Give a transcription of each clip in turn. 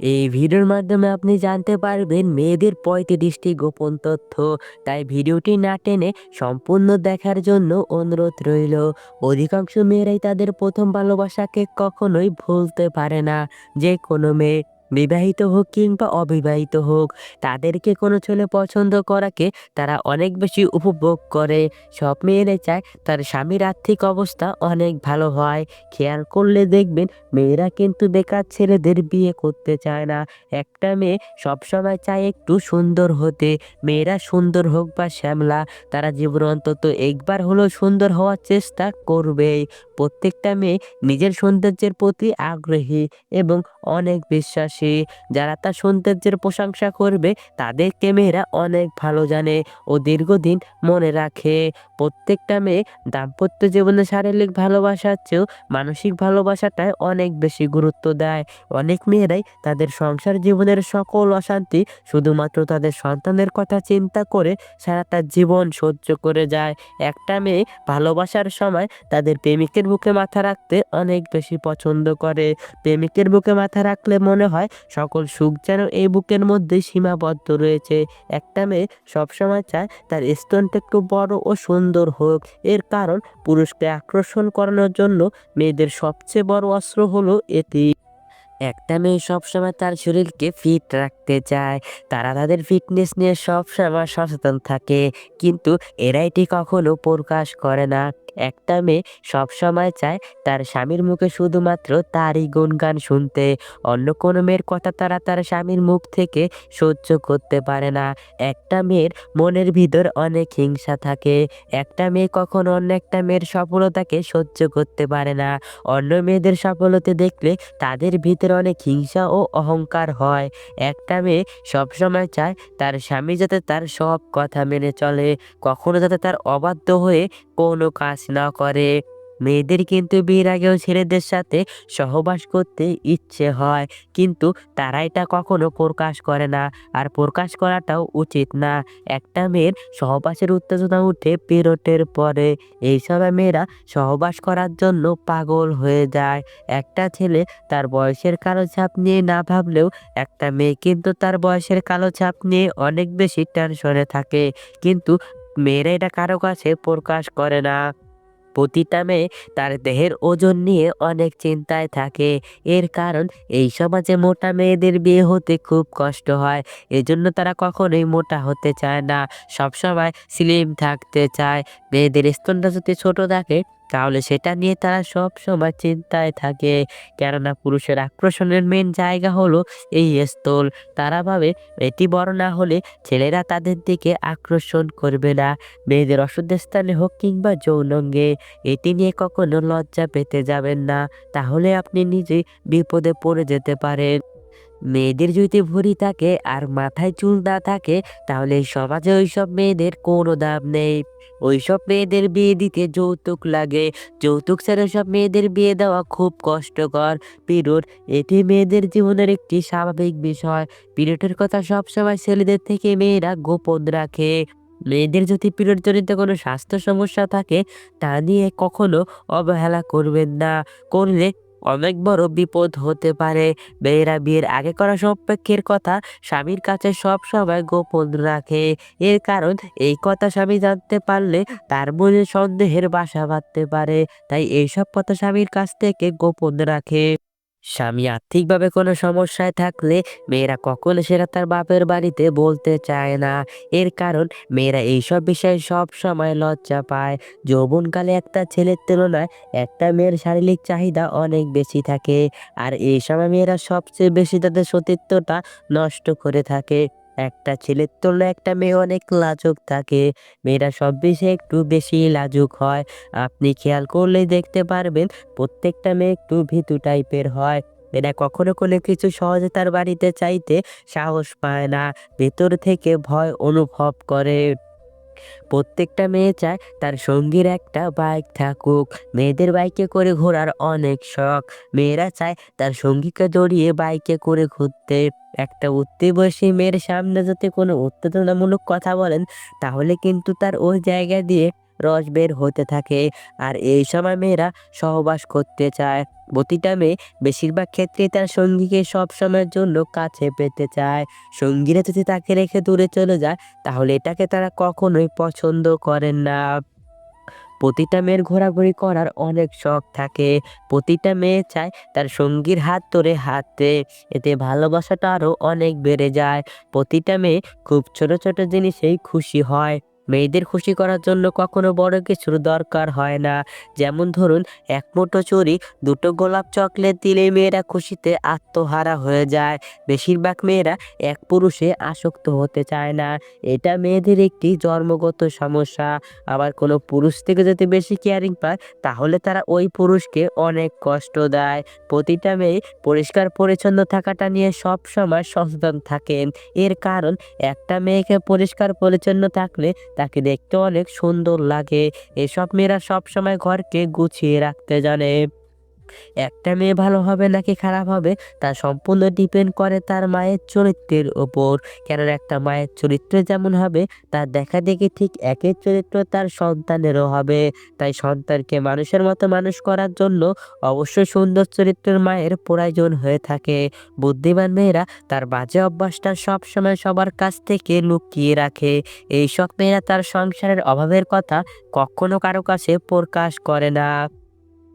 এই ভিডিওর মাধ্যমে আপনি জানতে পারবেন মেয়েদের ৩৫টি গোপন তথ্য। তাই ভিডিওটি না টেনে সম্পূর্ণ দেখার জন্য অনুরোধ রইল। অধিকাংশ মেয়েরাই তাদের প্রথম ভালোবাসাকে কখনোই ভুলতে পারে না। যে কোনো মেয়ে, বিবাহিত হোক কিংবা অবিবাহিত হোক, তাদেরকে কোনো ছেলে পছন্দ করাকে তারা অনেক বেশি উপভোগ করে। সব মেয়েরাই চায় তার স্বামীর আর্থিক অবস্থা অনেক ভালো হয়। খেয়াল করলে দেখবেন মেয়েরা কিন্তু বেকার ছেলেদের বিয়ে করতে চায় না। একটা মেয়ে সবসময় চায় একটু সুন্দর হতে। মেয়েরা সুন্দর হোক বা শ্যামলা, তারা জীবনে অন্তত একবার হলেও সুন্দর হওয়ার চেষ্টা করবেই। প্রত্যেকটা মেয়ে নিজের সৌন্দর্যের প্রতি আগ্রহী এবং অনেক বিশ্বাসী। যারা তার সৌন্দর্যের প্রশংসা করবে তাদেরকে মেয়েরা অনেক ভালো জানে ও দীর্ঘদিন মনে রাখে। প্রত্যেকটা মেয়ে দাম্পত্য জীবনে শারীরিক ভালোবাসার চেয়েও মানসিক ভালোবাসাটায় অনেক বেশি গুরুত্ব দেয়। অনেক মেয়েরাই তাদের সংসার জীবনের সকল অশান্তি শুধুমাত্র তাদের সন্তানের কথা চিন্তা করে সারাটা জীবন সহ্য করে যায়। একটা মেয়ে ভালোবাসার সময় তাদের প্রেমিকের বুকে মাথা রাখতে অনেক বেশি পছন্দ করে। প্রেমিকের বুকে মাথা রাখলে মনে হয় সকল সুখ যেন এই বুকের মধ্যেই সীমাবদ্ধ রয়েছে। একটা মেয়ে সবসময় চায় তার স্তনটা একটু বড় ও সুন্দর হোক। এর কারণ পুরুষকে আকর্ষণ করানোর জন্য মেয়েদের সবচেয়ে বড় অস্ত্র হলো এটি। একটা মেয়ে সবসময় তার শরীরকে ফিট রাখতে চায়। তারা তাদের ফিটনেস নিয়ে সবসময় সচেতন থাকে, কিন্তু এরা এটি কখনো প্রকাশ করে না। একটা মেয়ে সবসময় চায় তার স্বামীর মুখে শুধুমাত্র তারই গুণগান শুনতে। অন্য কোনো মেয়ের কথা তারা তার স্বামীর মুখ থেকে সহ্য করতে পারে না। একটা মেয়ের মনের ভিতর অনেক হিংসা থাকে। একটা মেয়ে কখনো অন্য একটা মেয়ের সফলতাকে সহ্য করতে পারে না। অন্য মেয়েদের সফলতা দেখলে তাদের ভিতরে অনেক হিংসা ও অহংকার হয়। একটা মেয়ে সবসময় চায় তার স্বামী যাতে তার সব কথা মেনে চলে, কখনো যাতে তার অবাধ্য হয়ে কোনো কাজ না করে। মেয়েদের কিন্তু বিয়ের আগেও ছেলেদের সাথে সহবাস করতে ইচ্ছে হয়, কিন্তু তারা এটা কখনো প্রকাশ করে না, আর প্রকাশ করাটাও উচিত না। একটা মেয়ের সহবাসের উত্তেজনা উঠে পিরিয়ডের পরে। এই সময় মেয়েরা সহবাস করার জন্য পাগল হয়ে যায়। একটা ছেলে তার বয়সের কালো ছাপ নিয়ে না ভাবলেও একটা মেয়ে কিন্তু তার বয়সের কালো ছাপ নিয়ে অনেক বেশি টেনশনে থাকে, কিন্তু মেয়েরা এটা কারো কাছে প্রকাশ করে না। প্রতিটা মেয়ে তার দেহের ওজন নিয়ে অনেক চিন্তায় থাকে। এর কারণ এই সমাজে মোটা মেয়েদের বিয়ে হতে খুব কষ্ট হয়। এজন্য তারা কখনোই মোটা হতে চায় না, সবসময় স্লিম থাকতে চায়। মেয়েদের স্তনটা যদি ছোট থাকে তাহলে সেটা নিয়ে তারা সব সময় চিন্তায় থাকে, কেননা পুরুষের আকর্ষণের মেন জায়গা হলো এই স্থল। তারা ভাবে এটি বড় না হলে ছেলেরা তাদের দিকে আকর্ষণ করবে না। মেয়েদের অশুদ্ধ স্থানে হোক কিংবা যৌনাঙ্গে, এটি নিয়ে কখনো লজ্জা পেতে যাবেন না, তাহলে আপনি নিজেই বিপদে পড়ে যেতে পারেন। মেয়েদের যদি ভুঁড়ি থাকে আর মাথায় চুল না থাকে, তাহলে এই সমাজে ওইসব মেয়েদের কোনো দাম নেই। ওইসব মেয়েদের বিয়ে দিতে যৌতুক লাগে। যৌতুক ছাড়া সব মেয়েদের বিয়ে দেওয়া খুব কষ্টকর। পিরিয়ড, এটি মেয়েদের জীবনের একটি স্বাভাবিক বিষয়। পিরিয়ডের কথা সবসময় ছেলেদের থেকে মেয়েরা গোপন রাখে। মেয়েদের যদি পিরিয়ড জনিত কোনো স্বাস্থ্য সমস্যা থাকে, তা নিয়ে কখনো অবহেলা করবেন না। করলে অনেক বড় বিপদ হতে পারে। মেয়েরা বিয়ের আগে করা সম্পর্কের কথা স্বামীর কাছে সব সময় গোপন রাখে। এর কারণ এই কথা স্বামী জানতে পারলে তার মনে সন্দেহের বাসা বাঁধতে পারে। তাই এইসব কথা স্বামীর কাছ থেকে গোপন রাখে। স্বামী আর্থিকভাবে কোনো সমস্যায় থাকলে মেয়েরা কখনো সেটা তার বাপের বাড়িতে বলতে চায় না। এর কারণ মেয়েরা এইসব বিষয়ে সব সময় লজ্জা পায়। যৌবনকালে একটা ছেলের তুলনায় একটা মেয়ের শারীরিক চাহিদা অনেক বেশি থাকে, আর এই সময় মেয়েরা সবচেয়ে বেশি তাদের সতীত্বটা নষ্ট করে থাকে। একটা ছেলের তুলনায় একটা মেয়ে অনেক লাজুক থাকে। মেয়েরা সব বিষয়ে একটু বেশি লাজুক হয়। আপনি খেয়াল করলেই দেখতে পারবেন প্রত্যেকটা মেয়ে একটু ভীতু টাইপের হয়। এরা কখনো কোনো কিছু সহজে তার বাড়িতে চাইতে সাহস পায় না, ভেতর থেকে ভয় অনুভব করে। প্রত্যেকটা মেয়ে চায় তার সঙ্গীর একটা বাইক থাকুক। মেয়েদের বাইকে করে ঘোরার অনেক শখ। মেয়েরা চায় তার সঙ্গীকে জড়িয়ে বাইকে করে ঘুরতে। একটা উঠতি বয়সী মেয়ের সামনে যদি কোনো উত্তেজনামূলক কথা বলেন, তাহলে কিন্তু তার ওই জায়গা দিয়ে রস বের হতে থাকে। আর এই সময় মেয়েরা সহবাস করতে চায়। প্রতিটা মেয়ে বেশিরভাগ ক্ষেত্রেই তার সঙ্গীকে সবসময়ের জন্য কাছে পেতে চায়। সঙ্গীরা যদি তাকে রেখে দূরে চলে যায় তাহলে এটাকে তারা কখনোই পছন্দ করেন না। প্রতিটা মেয়ের ঘোরাঘুরি করার অনেক শখ থাকে। প্রতিটা মেয়ে চায় তার সঙ্গীর হাত ধরে হাঁটতে। এতে ভালোবাসাটা আরো অনেক বেড়ে যায়। প্রতিটা মেয়ে খুব ছোট, ছোট জিনিসেই খুশি হয়। মেয়েদের খুশি করার জন্য কখনো বড় কিছুর দরকার হয় না। যেমন ধরুন ১ মুঠো চুড়ি, ২ টো গোলাপ চকলেট দিলেই মেয়েরা খুশিতে আত্মহারা হয়ে যায়। বেশিরভাগ মেয়েরা এক পুরুষে আসক্ত হতে চায় না। এটা মেয়েদের একটি জন্মগত সমস্যা। আবার কোনো পুরুষ থেকে যদি বেশি কেয়ারিং পায় তাহলে তারা ওই পুরুষকে অনেক কষ্ট দেয়। প্রতিটা মেয়ে পরিষ্কার পরিচ্ছন্ন থাকাটা নিয়ে সবসময় সচেতন থাকেন। এর কারণ একটা মেয়েকে পরিষ্কার পরিচ্ছন্ন থাকলে তাকে দেখতে অনেক সুন্দর লাগে। এসব মেয়েরা সবসময় ঘরকে গুছিয়ে রাখতে জানে। একটা মেয়ে ভালো হবে নাকি খারাপ হবে তা সম্পূর্ণ ডিপেন্ড করে তার মায়ের চরিত্রের ওপর। কেননা একটা মায়ের চরিত্র যেমন হবে তার দেখাদেখি ঠিক একই চরিত্র তার সন্তানেরও হবে। তাই সন্তানকে মানুষের মতো মানুষ করার জন্য অবশ্যই সুন্দর চরিত্রের মায়ের প্রয়োজন হয়ে থাকে। বুদ্ধিমান মেয়েরা তার বাজে অভ্যাসটা সবসময় সবার কাছ থেকে লুকিয়ে রাখে। এইসব মেয়েরা তার সংসারের অভাবের কথা কখনো কারো কাছে প্রকাশ করে না।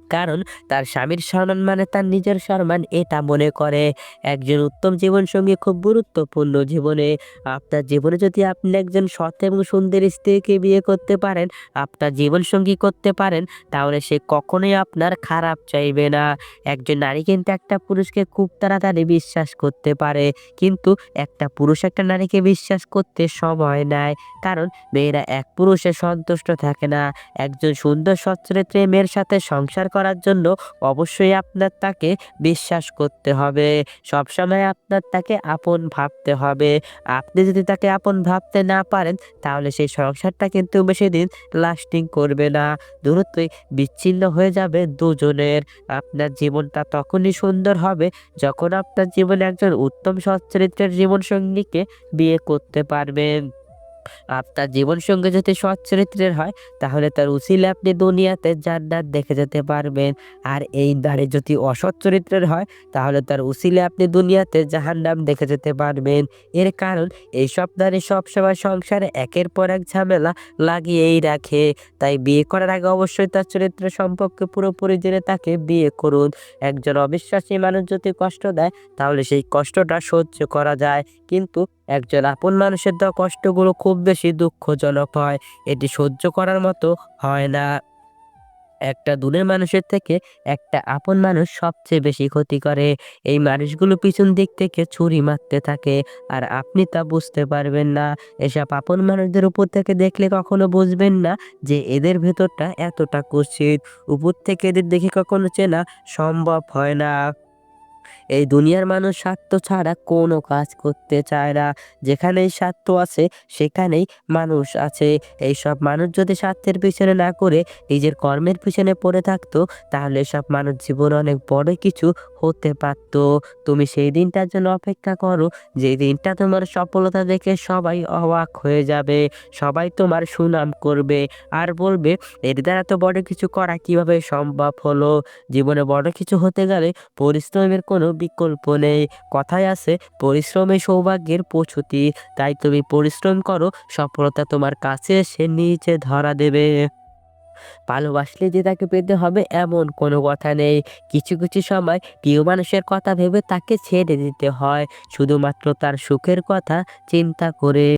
কারণ তার স্বামীর সম্মান মানে তার নিজের সম্মান এটা মনে করে। একজন উত্তম জীবনসঙ্গী খুব গুরুত্বপূর্ণ জীবনে। আপনার জীবনে যদি আপনি একজন সৎ এবং সুন্দরী স্ত্রীকে বিয়ে করতে পারেন, আপনার জীবনসঙ্গী করতে পারেন, তাহলে সে কখনোই আপনার খারাপ চাইবে না। একজন নারী কিন্তু একটা পুরুষকে খুব তাড়াতাড়ি বিশ্বাস করতে পারে। কিন্তু একটা পুরুষ একটা নারীকে বিশ্বাস করতে সময় নেয়। কারণ মেয়েরা এক পুরুষে সন্তুষ্ট থাকে না। একজন সুন্দর সচ্চরিত্রের মেয়ের সাথে সংসার করার জন্য অবশ্যই আপনার তাকে বিশ্বাস করতে হবে। সবসময় আপনার তাকে আপন ভাবতে হবে। আপনি যদি তাকে আপন ভাবতে না পারেন তাহলে সেই সংসারটা কিন্তু বেশিদিন লাস্টিং করবে না। দূরত্বই বিচ্ছিন্ন হয়ে যাবে দুজনের। আপনার জীবনটা তখনই সুন্দর হবে যখন আপনার জীবনে একজন উত্তম সচ্চরিত্রের জীবনসঙ্গীকে বিয়ে করতে পারবেন। আপনার জীবনসঙ্গী যদি সৎ চরিত্রের হয় তাহলে তার উছিলে আপনি দুনিয়াতে জান্নাত দেখে যেতে পারবেন। আর এই নারী যদি অসৎ চরিত্রের হয় তাহলে তার উছিলে আপনি দুনিয়াতে জাহান্নাম দেখে যেতে পারবেন। এর কারণ এইসব নারী সবসময় সংসারে একের পর এক ঝামেলা লাগিয়েই রাখে। তাই বিয়ে করার আগে অবশ্যই তার চরিত্র সম্পর্কে পুরোপুরি জেনে তাকে বিয়ে করুন। একজন অবিশ্বাসী মানুষ যদি কষ্ট দেয় তাহলে সেই কষ্টটা সহ্য করা যায়। কিন্তু একজন আপন মানুষের দেওয়া কষ্টগুলো খুব বেশি দুঃখজনক হয়। এটি সহ্য করার মতো হয় না। একটা দূরের মানুষের থেকে একটা আপন মানুষ সবচেয়ে বেশি ক্ষতি করে। এই মানুষগুলো পিছন দিক থেকে ছুরি মারতে থাকে। আর আপনি তা বুঝতে পারবেন না। এসব আপন মানুষদের উপর থেকে দেখলে কখনো বুঝবেন না যে এদের ভেতরটা এতটা কুৎসিত। উপর থেকে এদের দেখে কখনো চেনা সম্ভব হয় না। এই দুনিয়ার মানুষ স্বার্থ ছাড়া কোনো কাজ করতে চায় না। যেখানেই স্বার্থ আছে সেখানেই মানুষ আছে। এইসব মানুষ যদি স্বার্থের পিছনে না করে নিজের কর্মের পিছনে পড়ে থাকতো তাহলে এসব মানুষ জীবনে অনেক বড় কিছু হতে পারতো। তুমি সেই দিনটার জন্য অপেক্ষা করো যে দিনটা তোমার সফলতা দেখে সবাই অবাক হয়ে যাবে। সবাই তোমার সুনাম করবে আর বলবে এর দ্বারা তো বড় কিছু করা কিভাবে সম্ভব হলো। জীবনে বড় কিছু হতে গেলে পরিশ্রমের কোনো বিকল্প নেই। কথায় আছে পরিশ্রমই সৌভাগ্যের প্রসূতি। তাই তুমি পরিশ্রম করো, সফলতা তোমার কাছে এসে নিচে ধরা দেবে। ভালোবাসলে যে তাকে পেতে হবে এমন কোনো কথা নেই। কিছু, কিছু সময় প্রিয় মানুষের কথা ভেবে তাকে ছেড়ে দিতে হয়। শুধুমাত্র তার সুখের কথা চিন্তা করে।